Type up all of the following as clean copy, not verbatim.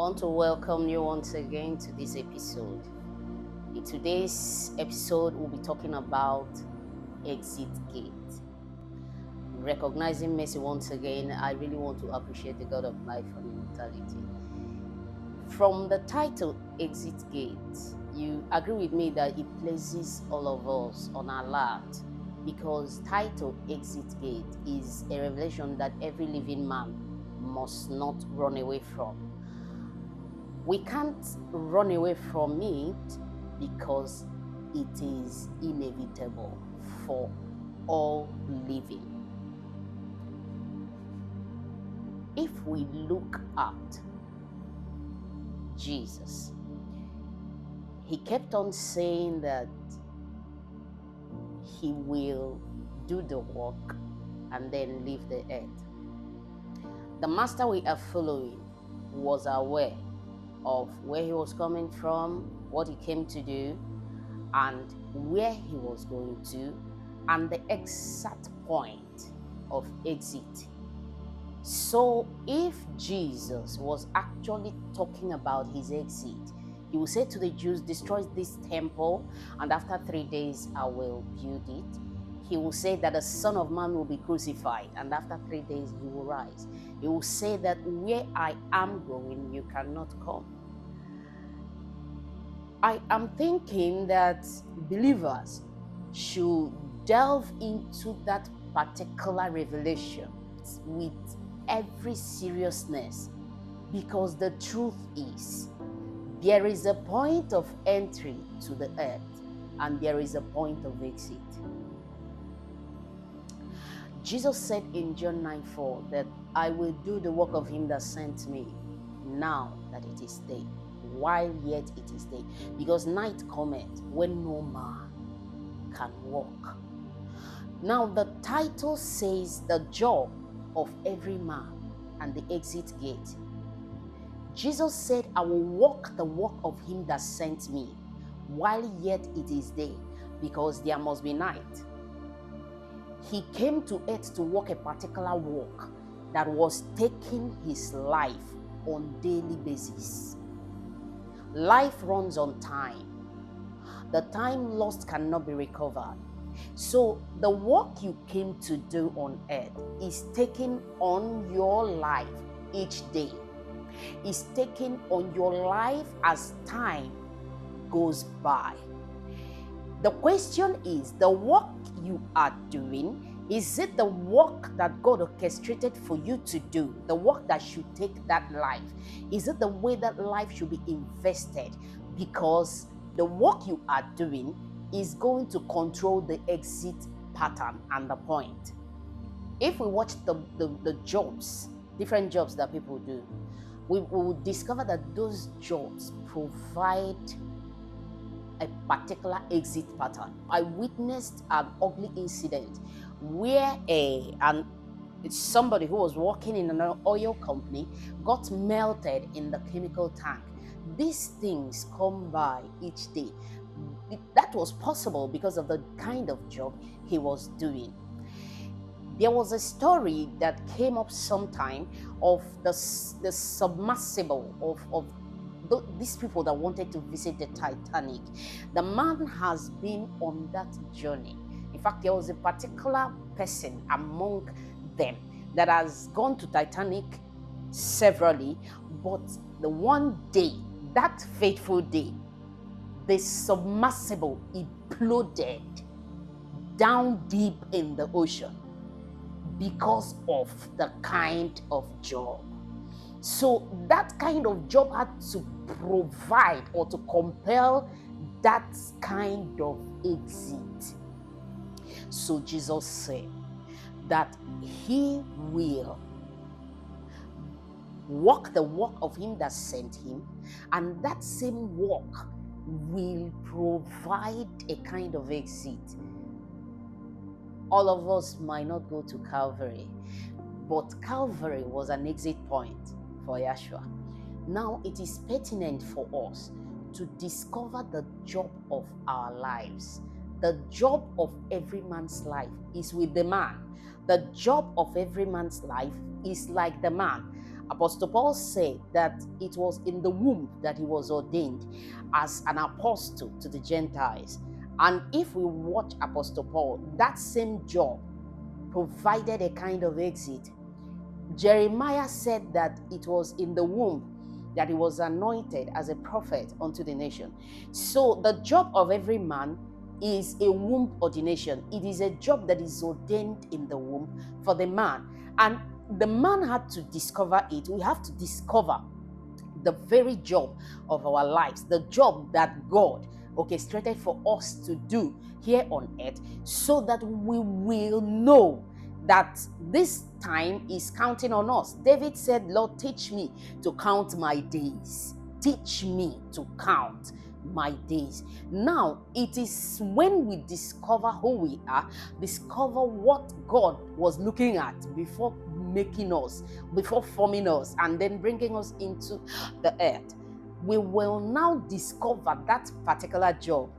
want to welcome you once again to this episode. In today's episode, we'll be talking about exit gate. Recognizing mercy once again, I really want to appreciate the God of life and immortality. From the title Exit Gate, you agree with me that it places all of us on alert, because title Exit Gate is a revelation that every living man must not run away from. We can't run away from it because it is inevitable for all living. If we look at Jesus, he kept on saying that he will do the work and then leave the earth. The master we are following was aware of where he was coming from, what he came to do, and where he was going to, and the exact point of exit. So if Jesus was actually talking about his exit, he will say to the Jews, destroy this temple, and after 3 days I will build it. He will say that the Son of Man will be crucified, and after 3 days he will rise. He will say that where I am going, you cannot come. I am thinking that believers should delve into that particular revelation with every seriousness, because the truth is, there is a point of entry to the earth and there is a point of exit. Jesus said in John 9:4 that I will do the work of him that sent me now that it is day, while yet it is day, because night cometh when no man can walk. Now the title says the job of every man and the exit gate. Jesus said, I will walk the work of him that sent me while yet it is day, because there must be night. He came to earth to walk a particular walk that was taking his life on daily basis. Life runs on time. The time lost cannot be recovered. So the work you came to do on earth is taking on your life each day. Is taking on your life as time goes by. The question is, the work you are doing, is it the work that God orchestrated for you to do? The work that should take that life? Is it the way that life should be invested? Because the work you are doing is going to control the exit pattern and the point. If we watch the jobs, different jobs that people do, we will discover that those jobs provide a particular exit pattern. I witnessed an ugly incident where somebody who was working in an oil company got melted in the chemical tank. These things come by each day. That was possible because of the kind of job he was doing. There was a story that came up sometime of the submersible of these people that wanted to visit the Titanic. The man has been on that journey. In fact, there was a particular person among them that has gone to Titanic severally, but the one day, that fateful day, the submersible imploded down deep in the ocean because of the kind of job. So that kind of job had to provide or to compel that kind of exit. So Jesus said that he will walk the walk of him that sent him, and that same walk will provide a kind of exit. All of us might not go to Calvary, but Calvary was an exit point for Yeshua. Now it is pertinent for us to discover the job of our lives. The job of every man's life is with the man. The job of every man's life is like the man. Apostle Paul said that it was in the womb that he was ordained as an apostle to the Gentiles. And if we watch Apostle Paul, that same job provided a kind of exit. Jeremiah said that it was in the womb that he was anointed as a prophet unto the nation. So the job of every man is a womb ordination. It is a job that is ordained in the womb for the man. And the man had to discover it. We have to discover the very job of our lives, the job that God orchestrated for us to do here on earth, so that we will know that this time is counting on us. David said, Lord, teach me to count my days. Teach me to count my days. Now, it is when we discover who we are, discover what God was looking at before making us, before forming us, and then bringing us into the earth, we will now discover that particular job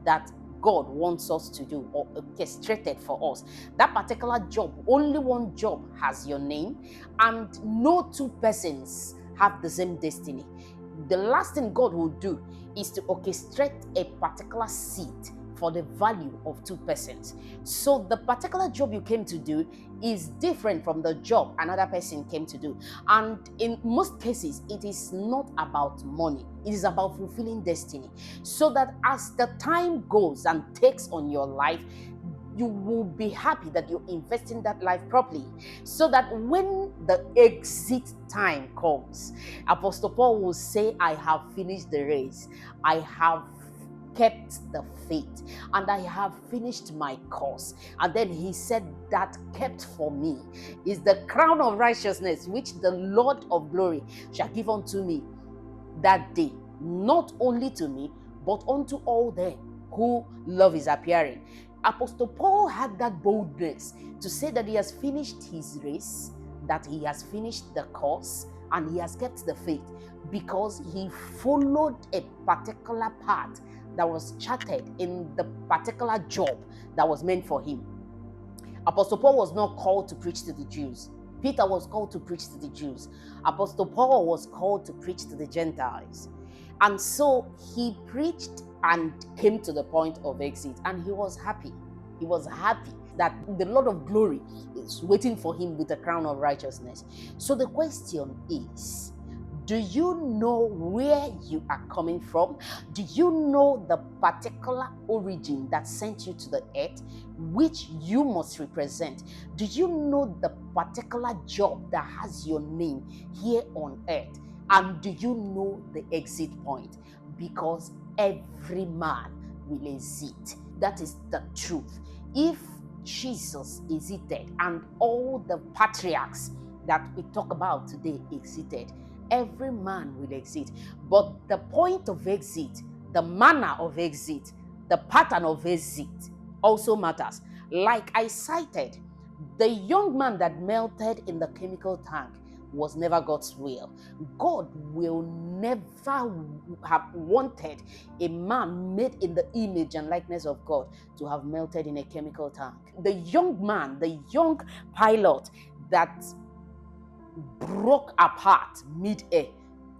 that God wants us to do or orchestrated for us. That particular job, only one job has your name, and no two persons have the same destiny. The last thing God will do is to orchestrate a particular seat for the value of two persons. So the particular job you came to do is different from the job another person came to do. And in most cases, it is not about money. It is about fulfilling destiny. So that as the time goes and takes on your life, you will be happy that you're investing that life properly, so that when the exit time comes, Apostle Paul will say, I have finished the race, I have kept the faith, and I have finished my course. And then he said, that kept for me is the crown of righteousness, which the Lord of glory shall give unto me that day, not only to me, but unto all them who love his appearing. Apostle Paul had that boldness to say that he has finished his race, that he has finished the course, and he has kept the faith, because he followed a particular path that was charted in the particular job that was meant for him. Apostle Paul was not called to preach to the Jews. Peter was called to preach to the Jews. Apostle Paul was called to preach to the Gentiles. And so he preached and came to the point of exit, and he was happy. He was happy that the Lord of glory is waiting for him with a crown of righteousness. So the question is, do you know where you are coming from? Do you know the particular origin that sent you to the earth, which you must represent? Do you know the particular job that has your name here on earth? And do you know the exit point? Because every man will exit. That is the truth. If Jesus exited and all the patriarchs that we talk about today exited, every man will exit. But the point of exit, the manner of exit, the pattern of exit also matters. Like I cited, the young man that melted in the chemical tank was never God's will. God will never have wanted a man made in the image and likeness of God to have melted in a chemical tank. The young man, the young pilot that broke apart mid-air,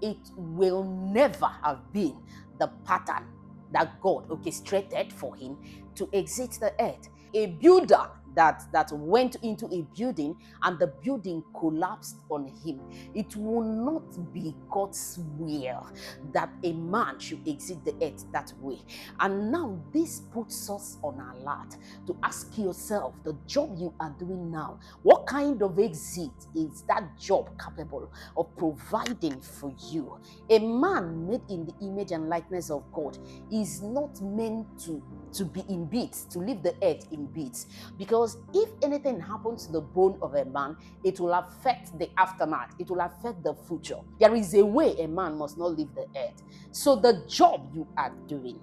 it will never have been the pattern that God orchestrated for him to exit the earth. A builder that went into a building and the building collapsed on him, it will not be God's will that a man should exit the earth that way. And now this puts us on alert to ask yourself, the job you are doing now, what kind of exit is that job capable of providing for you? A man made in the image and likeness of God is not meant to be in bits, to leave the earth in bits, because if anything happens to the bone of a man, it will affect the aftermath, it will affect the future. There is a way a man must not leave the earth. So the job you are doing,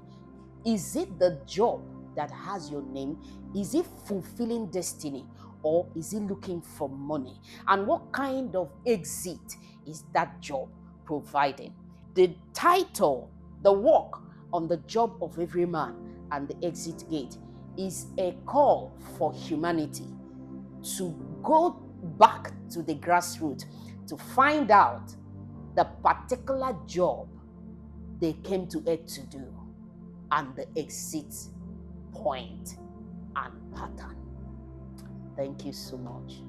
is it the job that has your name? Is it fulfilling destiny, or is it looking for money? And what kind of exit is that job providing? The title, the work on the job of every man and the exit gate, is a call for humanity to go back to the grassroots, to find out the particular job they came to earth to do and the exit point and pattern. Thank you so much.